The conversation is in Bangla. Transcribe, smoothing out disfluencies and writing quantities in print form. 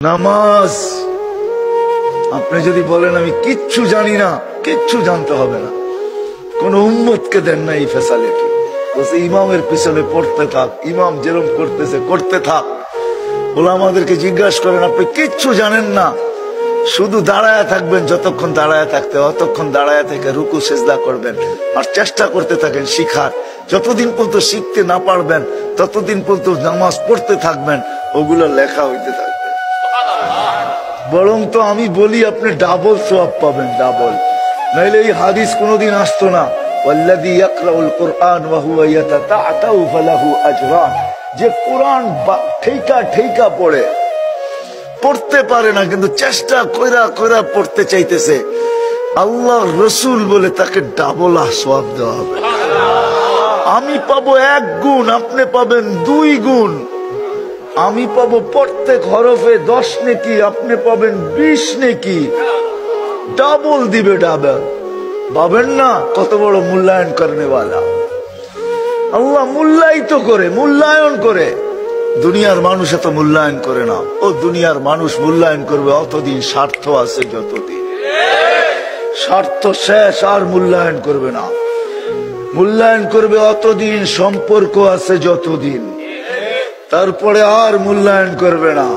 নামাজ আপনি যদি বলেন আমি কিচ্ছু জানি না, কিচ্ছু জানতে হবে না। কোন উম্মতকে দেন না এই ফেসালিটি, বলছে ইমামের পিছনে পড়তে থাক, ইমাম যেরকম করতেছে করতে থাক। ওলামাদেরকে জিজ্ঞাসা করেন আপনি কিচ্ছু জানেন না, শুধু দাঁড়ায় থাকবেন, যতক্ষণ দাঁড়ায় থাকতে অতক্ষণ দাঁড়ায় থেকে রুকু সেজদা করবেন আর চেষ্টা করতে থাকেন শিখার। যতদিন পর্যন্ত শিখতে না পারবেন ততদিন পর্যন্ত নামাজ পড়তে থাকবেন, ওগুলো লেখা হইতে থাকবে। বরং তো আমি বলি আপনি ডাবল সওয়াব পাবেন, ডাবল। নাইলে এই হাদিস কোনোদিন আসতো না, ওয়াল্লাযী ইয়াকরাউল কুরআন ওয়া হুয়া ইয়াতাতাআতাউ ফালাহু আজরান। যে কোরআন ঠেকা ঠেকা পড়ে, পড়তে পারে না কিন্তু চেষ্টা কইরা কইরা পড়তে চাইতেছে, আল্লাহ রসুল বলে তাকে ডাবল সওয়াব দেওয়া হবে। আমি পাবো 1 গুণ, আপনি পাবেন 2 গুণ। আমি পাবো প্রত্যেক হরফে 10 নেকি, আপনি পাবেন 20 নেকি, ডাবল দিবে, ডাবল। পাবেন না? কত বড় মূল্যায়ন করেনেওয়ালা আল্লাহ, মূল্যায়িত করে, মূল্যায়ন করে। দুনিয়ার মানুষ এত মূল্যায়ন করে না। ও দুনিয়ার মানুষ মূল্যায়ন করবে অতদিন স্বার্থ আছে যতদিন, স্বার্থ শেষ আর মূল্যায়ন করবে না। মূল্যায়ন করবে অতদিন সম্পর্ক আছে যতদিন, তারপরে আর মূল্যায়ন করবে না।